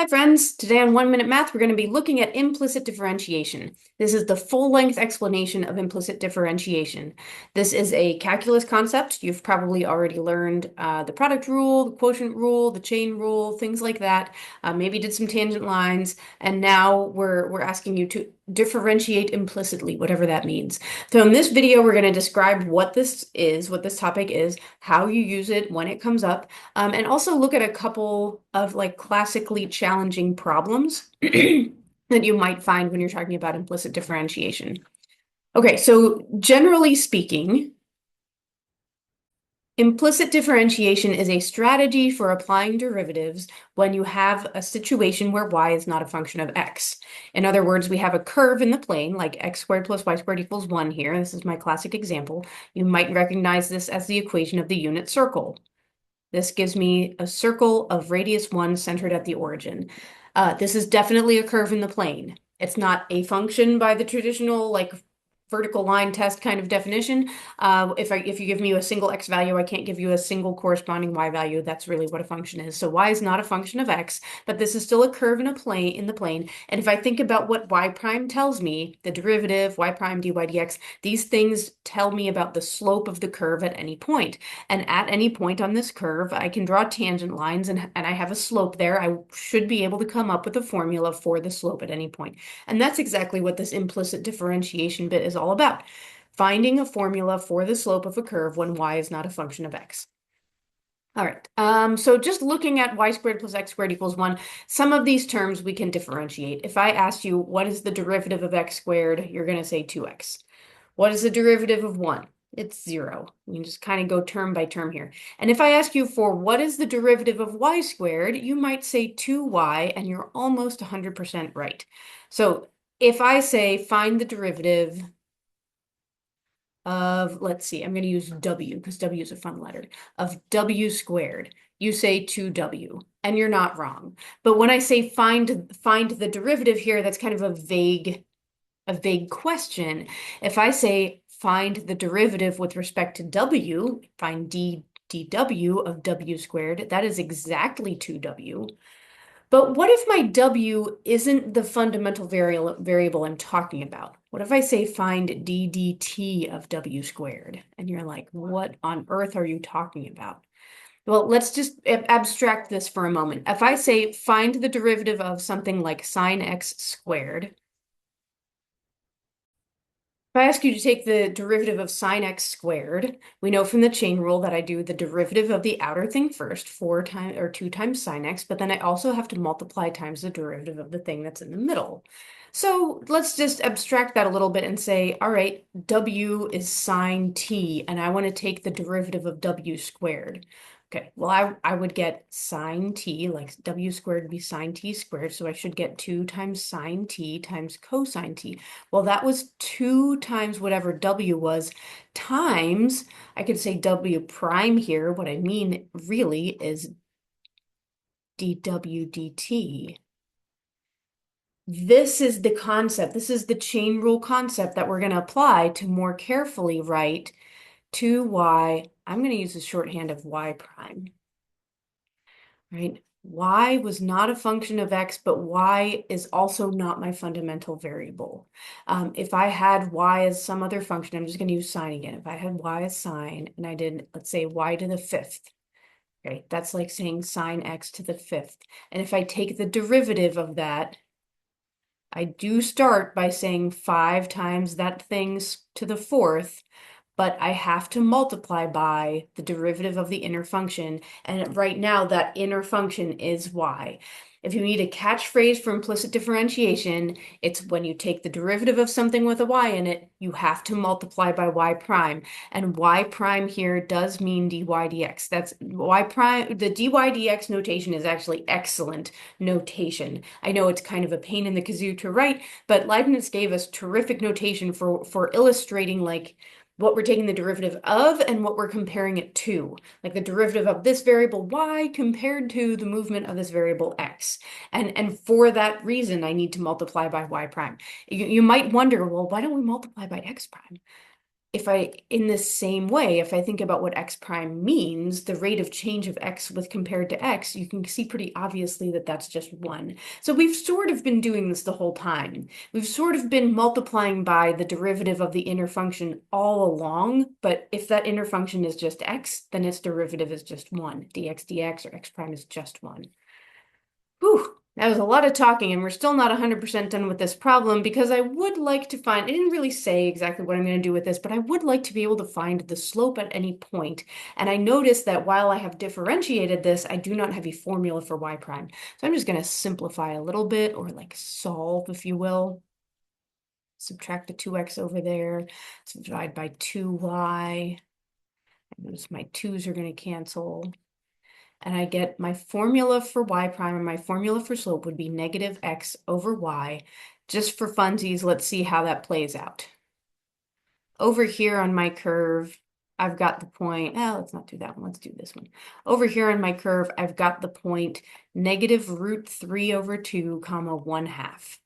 Hi friends, today on 1 Minute Math, we're going to be looking at implicit differentiation. This is the full-length explanation of implicit differentiation. This is a calculus concept. You've probably already learned the product rule, the quotient rule, the chain rule, things like that. Maybe did some tangent lines, and now we're asking you to differentiate implicitly, whatever that means. So in this video, we're going to describe what this is, what this topic is, how you use it when it comes up, and also look at a couple of like classically challenging problems that you might find when you're talking about implicit differentiation. Okay, so generally speaking, implicit differentiation is a strategy for applying derivatives when you have a situation where y is not a function of x. In other words, we have a curve in the plane, like x squared plus y squared equals 1 here. This is my classic example. You might recognize this as the equation of the unit circle. This gives me a circle of radius 1 centered at the origin. This is definitely a curve in the plane. It's not a function by the traditional like vertical line test kind of definition. If you give me a single x value, I can't give you a single corresponding y value. That's really what a function is. So y is not a function of x, but this is still a curve in the plane. And if I think about what y prime tells me, the derivative, y prime dy dx, these things tell me about the slope of the curve at any point. And at any point on this curve, I can draw tangent lines and I have a slope there. I should be able to come up with a formula for the slope at any point. And that's exactly what this implicit differentiation bit is all about. Finding a formula for the slope of a curve when y is not a function of x. All right, so just looking at y squared plus x squared equals 1, some of these terms we can differentiate. If I asked you what is the derivative of x squared, you're going to say 2x. What is the derivative of 1? It's 0. You can just kind of go term by term here. And if I ask you for what is the derivative of y squared, you might say 2y, and you're almost 100% right. So if I say find the derivative of, let's see, I'm going to use w because w is a fun letter, of w squared, you say 2w, and you're not wrong. But when I say find the derivative here, that's kind of a vague question. If I say find the derivative with respect to w, find dw of w squared, that is exactly 2w. But what if my w isn't the fundamental variable I'm talking about? What if I say find ddt of w squared? And you're like, what on earth are you talking about? Well, let's just abstract this for a moment. If I say find the derivative of something like sine x squared, if I ask you to take the derivative of sine x squared, we know from the chain rule that I do the derivative of the outer thing first, 2 times sine x, but then I also have to multiply times the derivative of the thing that's in the middle. So let's just abstract that a little bit and say, all right, w is sine t, and I want to take the derivative of w squared. Okay, well, I would get sine t, like w squared would be sine t squared, so I should get 2 times sine t times cosine t. Well, that was 2 times whatever w was, times, I could say w prime here. What I mean really is dw dt. This is the concept. This is the chain rule concept that we're going to apply to more carefully write 2y. I'm going to use the shorthand of y prime, right? Y was not a function of x, but y is also not my fundamental variable. If I had y as some other function, I'm just going to use sine again. If I had y as sine and I did, let's say, y to the 5th, okay, that's like saying sine x to the 5th. And if I take the derivative of that, I do start by saying 5 times that thing's to the 4th, but I have to multiply by the derivative of the inner function. And right now, that inner function is y. If you need a catchphrase for implicit differentiation, it's when you take the derivative of something with a y in it, you have to multiply by y prime. And y prime here does mean dy dx. That's y prime. The dy dx notation is actually excellent notation. I know it's kind of a pain in the kazoo to write, but Leibniz gave us terrific notation for illustrating like what we're taking the derivative of and what we're comparing it to, like the derivative of this variable y compared to the movement of this variable x. And for that reason, I need to multiply by y prime. You might wonder, well, why don't we multiply by x prime? in the same way, if I think about what x prime means, the rate of change of x with compared to x, you can see pretty obviously that that's just 1. So we've sort of been doing this the whole time. We've sort of been multiplying by the derivative of the inner function all along, but if that inner function is just x, then its derivative is just 1. dx dx or x prime is just 1. Whew, that was a lot of talking, and we're still not 100% done with this problem because I would like to find, I didn't really say exactly what I'm going to do with this, but I would like to be able to find the slope at any point. And I noticed that while I have differentiated this, I do not have a formula for y prime. So I'm just going to simplify a little bit, or like solve, if you will. Subtract the 2x over there, so divide by 2y. Notice my 2's are going to cancel. And I get my formula for y prime, and my formula for slope would be negative x over y. Just for funsies, let's see how that plays out. Over here on my curve, I've got the point, let's not do that one, let's do this one. Over here on my curve, I've got the point negative root 3 over 2, comma 1/2.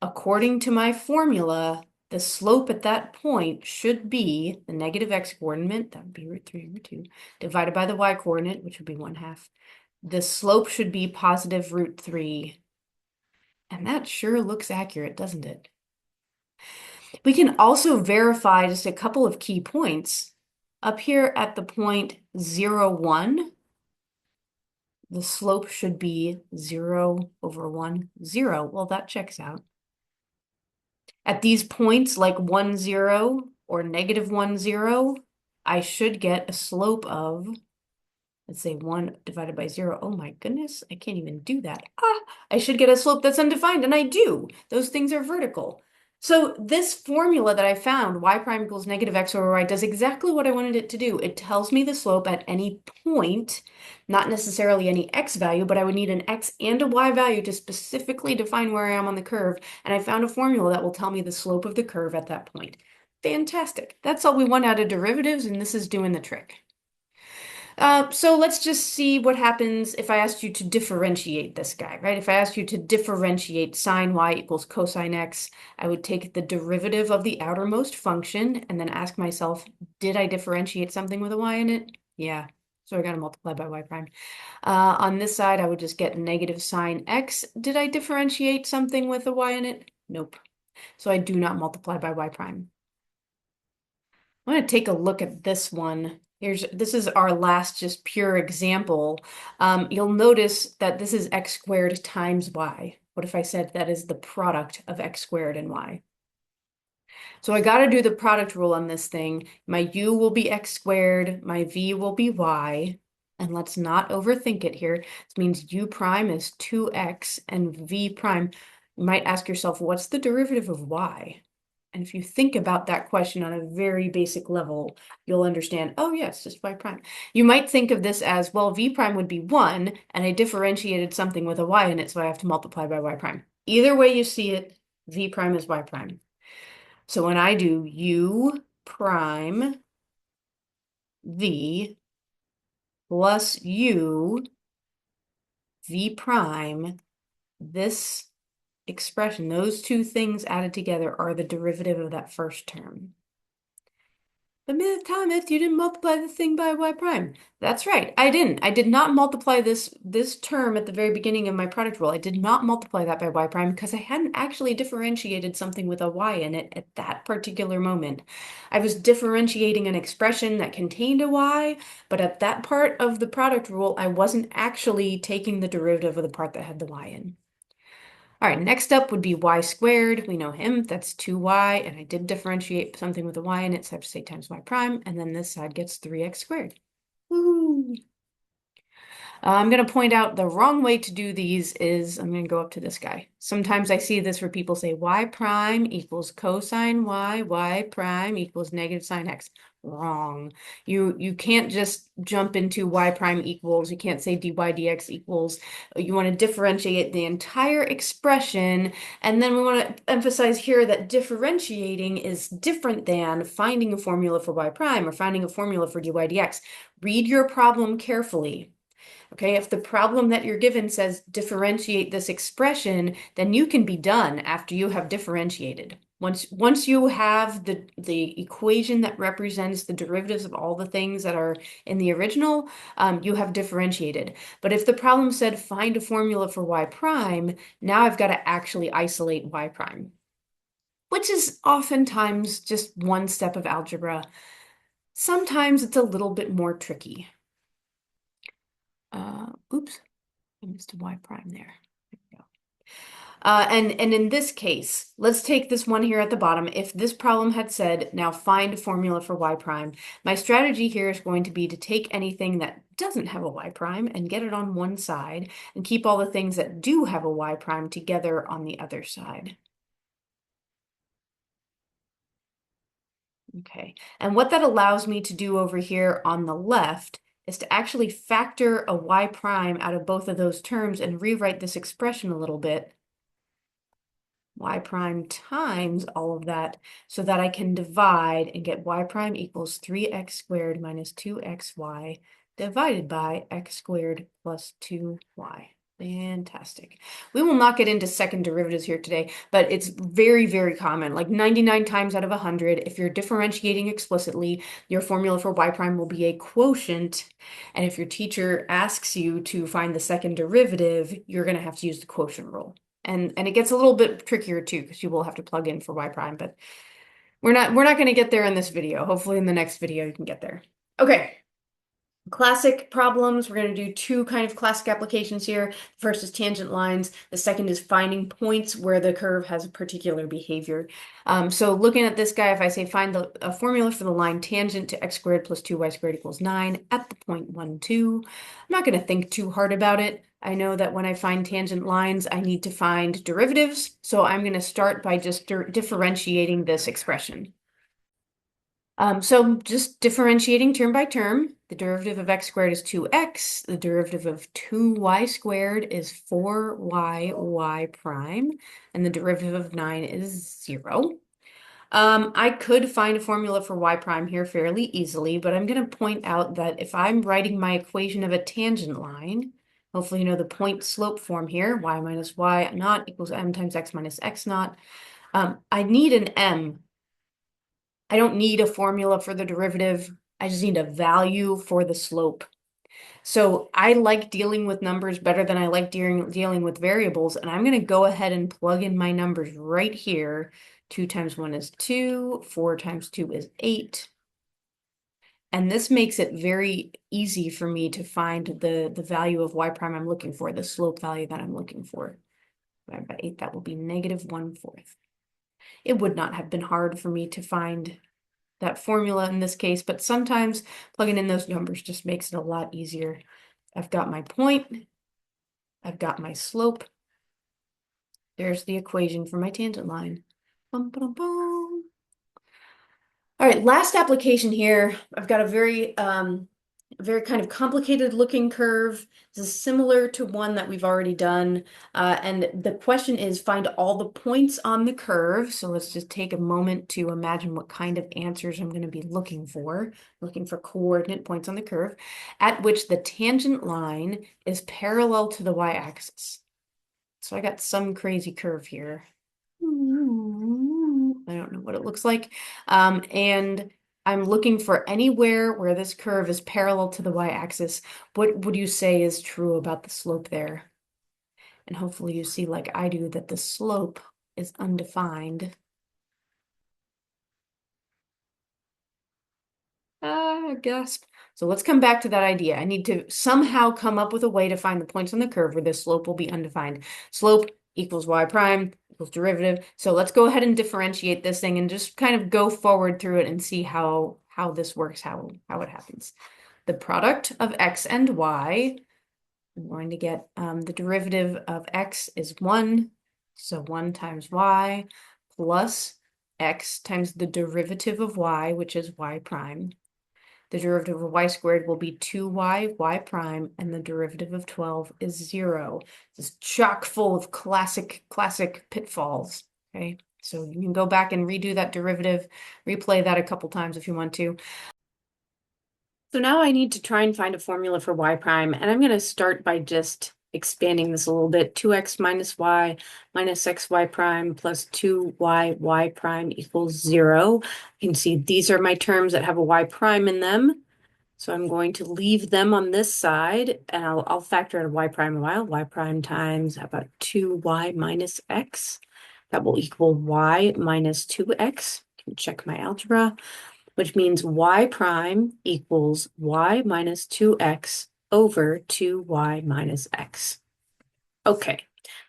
According to my formula, the slope at that point should be the negative x coordinate, that would be root 3 over 2, divided by the y coordinate, which would be 1/2. The slope should be positive root 3. And that sure looks accurate, doesn't it? We can also verify just a couple of key points. Up here at the point 0, 1, the slope should be 0 over 1, 0. Well, that checks out. At these points like 1, 0 or negative 1, 0, I should get a slope of, let's say 1 divided by 0. Oh my goodness, I can't even do that. I should get a slope that's undefined, and I do. Those things are vertical. So this formula that I found, y prime equals negative x over y, does exactly what I wanted it to do. It tells me the slope at any point, not necessarily any x value, but I would need an x and a y value to specifically define where I am on the curve. And I found a formula that will tell me the slope of the curve at that point. Fantastic. That's all we want out of derivatives, and this is doing the trick. So let's just see what happens if I asked you to differentiate this guy, right? If I asked you to differentiate sine y equals cosine x, I would take the derivative of the outermost function and then ask myself, did I differentiate something with a y in it? Yeah, so I got to multiply by y prime. On this side, I would just get negative sine x. Did I differentiate something with a y in it? Nope. So I do not multiply by y prime. I'm going to take a look at this one. This is our last just pure example. You'll notice that this is x squared times y. What if I said that is the product of x squared and y? So I got to do the product rule on this thing. My u will be x squared, my v will be y. And let's not overthink it here. This means u prime is 2x and v prime. You might ask yourself, what's the derivative of y? And if you think about that question on a very basic level, you'll understand, oh yes, just y prime. You might think of this as, well, v prime would be 1, and I differentiated something with a y in it, so I have to multiply by y prime. Either way you see it, v prime is y prime. So when I do u prime v plus u v prime, this expression, those two things added together are the derivative of that first term. But Thomas, you didn't multiply the thing by y prime. That's right, I didn't. I did not multiply this term at the very beginning of my product rule. I did not multiply that by y prime because I hadn't actually differentiated something with a y in it at that particular moment. I was differentiating an expression that contained a y, but at that part of the product rule, I wasn't actually taking the derivative of the part that had the y in. All right, next up would be y squared. We know him, that's 2y, and I did differentiate something with a y in it, so I have to say times y prime, and then this side gets 3x squared. Woo! I'm going to point out the wrong way to do these is, I'm going to go up to this guy. Sometimes I see this where people say y prime equals cosine y prime equals negative sine x. Wrong. You can't just jump into y prime equals. You can't say dy dx equals. You want to differentiate the entire expression. And then we want to emphasize here that differentiating is different than finding a formula for y prime or finding a formula for dy dx. Read your problem carefully. Okay, if the problem that you're given says differentiate this expression, then you can be done after you have differentiated. Once you have the equation that represents the derivatives of all the things that are in the original, you have differentiated. But if the problem said find a formula for y prime, now I've got to actually isolate y prime, which is oftentimes just one step of algebra. Sometimes it's a little bit more tricky. Oops, I missed a y prime there. There we go. And in this case, let's take this one here at the bottom. If this problem had said, now find a formula for y prime, my strategy here is going to be to take anything that doesn't have a y prime and get it on one side, and keep all the things that do have a y prime together on the other side. Okay, and what that allows me to do over here on the left is to actually factor a y prime out of both of those terms and rewrite this expression a little bit. Y prime times all of that, so that I can divide and get y prime equals 3x squared minus 2xy divided by x squared plus 2y. Fantastic. We will not get into second derivatives here today, but it's very, very common. Like 99 times out of 100, if you're differentiating explicitly, your formula for y prime will be a quotient. And if your teacher asks you to find the second derivative, you're going to have to use the quotient rule. And it gets a little bit trickier too, because you will have to plug in for y prime, but we're not going to get there in this video. Hopefully in the next video you can get there. Okay. Classic problems. We're going to do two kind of classic applications here. The first is tangent lines. The second is finding points where the curve has a particular behavior. So looking at this guy, if I say find a formula for the line tangent to x squared plus 2y squared equals 9 at the point 1, 2, I'm not going to think too hard about it. I know that when I find tangent lines, I need to find derivatives. So I'm going to start by just differentiating this expression. So just differentiating term by term, the derivative of x squared is 2x, the derivative of 2y squared is 4y prime, and the derivative of 9 is 0. I could find a formula for y prime here fairly easily, but I'm going to point out that if I'm writing my equation of a tangent line, hopefully you know the point slope form here, y minus y naught equals m times x minus x naught. I need an m. I don't need a formula for the derivative. I just need a value for the slope. So I like dealing with numbers better than I like dealing with variables. And I'm going to go ahead and plug in my numbers right here. 2 times 1 is 2. 4 times 2 is 8. And this makes it very easy for me to find the value of y prime I'm looking for, the slope value that I'm looking for. Divided by 8, that will be negative 1/4. It would not have been hard for me to find that formula in this case, but sometimes plugging in those numbers just makes it a lot easier. I've got my point, I've got my slope. There's the equation for my tangent line. Bum, bum, bum. All right, last application here. I've got a very kind of complicated looking curve. This is similar to one that we've already done. And the question is find all the points on the curve. So let's just take a moment to imagine what kind of answers I'm going to be looking for coordinate points on the curve at which the tangent line is parallel to the y-axis. So I got some crazy curve here. I don't know what it looks like. And I'm looking for anywhere where this curve is parallel to the y-axis. What would you say is true about the slope there? And hopefully you see, like I do, that the slope is undefined. Gasp. So let's come back to that idea. I need to somehow come up with a way to find the points on the curve where the slope will be undefined. Slope equals y prime equals derivative. So let's go ahead and differentiate this thing and just kind of go forward through it and see how this works, how it happens. The product of x and y, I'm going to get the derivative of x is 1. So 1 times y plus x times the derivative of y, which is y prime. The derivative of y squared will be 2y, y prime, and the derivative of 12 is 0. This is chock full of classic pitfalls, okay? So you can go back and redo that derivative, replay that a couple times if you want to. So now I need to try and find a formula for y prime, and I'm going to start by just expanding this a little bit, 2x minus y minus xy prime plus 2y y prime equals 0. You can see these are my terms that have a y prime in them. So I'm going to leave them on this side, and I'll factor out a y prime a while. Y prime times, how about 2y minus x? That will equal y minus 2x. Can check my algebra, which means y prime equals y minus 2x over 2y minus x. Okay,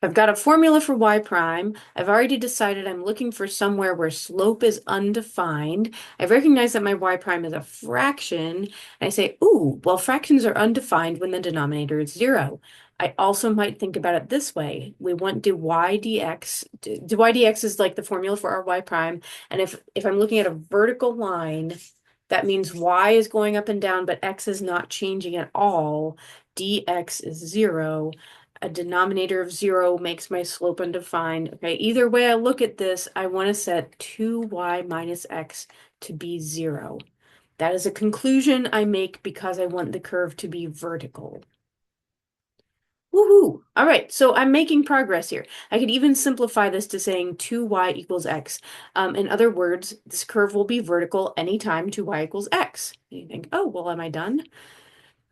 I've got a formula for y prime. I've already decided I'm looking for somewhere where slope is undefined. I recognize that my y prime is a fraction. And I say, ooh, well, fractions are undefined when the denominator is 0. I also might think about it this way. We want dy dx. Dy dx is like the formula for our y prime. And if I'm looking at a vertical line, that means y is going up and down, but x is not changing at all. Dx is 0. A denominator of 0 makes my slope undefined. Okay, either way I look at this, I want to set 2y minus x to be 0. That is a conclusion I make because I want the curve to be vertical. Woohoo! All right, so I'm making progress here. I could even simplify this to saying 2y equals x. In other words, this curve will be vertical anytime 2y equals x. And you think, oh, well, am I done?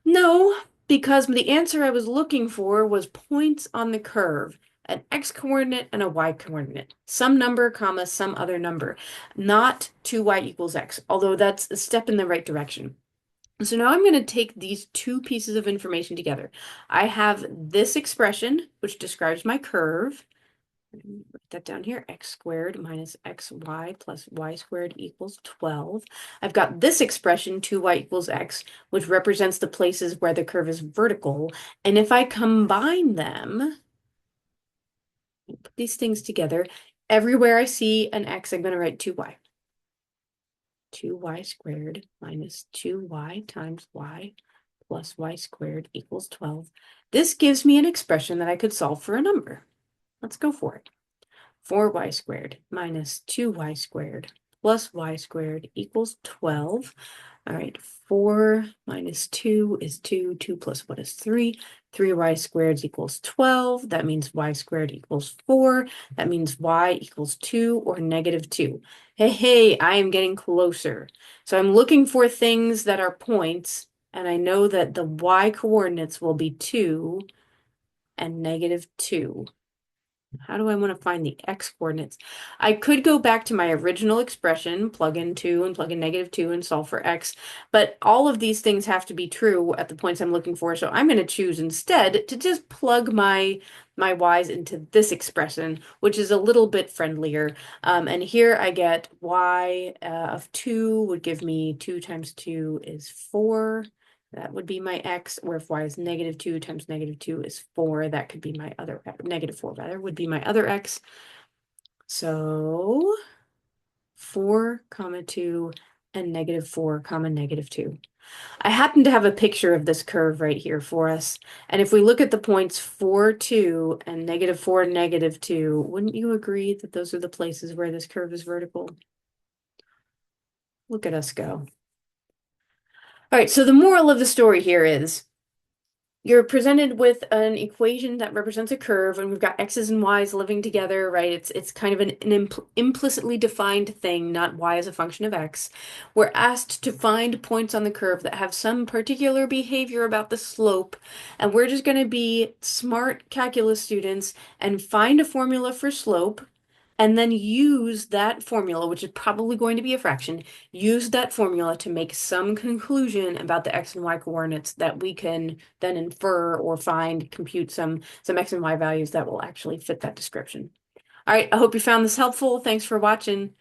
No, because the answer I was looking for was points on the curve, an x-coordinate and a y-coordinate, some number, comma, some other number, not 2y equals x, although that's a step in the right direction. So now I'm going to take these two pieces of information together. I have this expression, which describes my curve. Write that down here, x squared minus xy plus y squared equals 12. I've got this expression, 2y equals x, which represents the places where the curve is vertical. And if I combine them, put these things together, everywhere I see an x, I'm going to write 2y. 2y squared minus 2y times y plus y squared equals 12. This gives me an expression that I could solve for a number. Let's go for it. 4y squared minus 2y squared plus y squared equals 12. All right, 4 minus 2 is 2. 2 plus what is 3? 3y squared equals 12. That means y squared equals 4. That means y equals 2 or negative 2. Hey, I am getting closer. So I'm looking for things that are points, and I know that the y coordinates will be 2 and negative 2. How do I want to find the x coordinates? I could go back to my original expression, plug in 2 and plug in negative 2 and solve for x, but all of these things have to be true at the points I'm looking for, so I'm going to choose instead to just plug my y's into this expression, which is a little bit friendlier. And here I get y of 2 would give me 2 times 2 is 4. That would be my x, or if y is negative 2 times negative 2 is 4, that could be my other, negative 4 rather, would be my other x. So 4 comma 2 and negative 4 comma negative 2. I happen to have a picture of this curve right here for us. And if we look at the points 4, 2 and negative 4, negative 2, wouldn't you agree that those are the places where this curve is vertical? Look at us go. All right, so the moral of the story here is you're presented with an equation that represents a curve, and we've got x's and y's living together, right? It's kind of an implicitly defined thing, not y as a function of x. We're asked to find points on the curve that have some particular behavior about the slope, and we're just going to be smart calculus students and find a formula for slope, and then use that formula, which is probably going to be a fraction, use that formula to make some conclusion about the x and y coordinates that we can then infer or find, compute some x and y values that will actually fit that description. All right, I hope you found this helpful. Thanks for watching.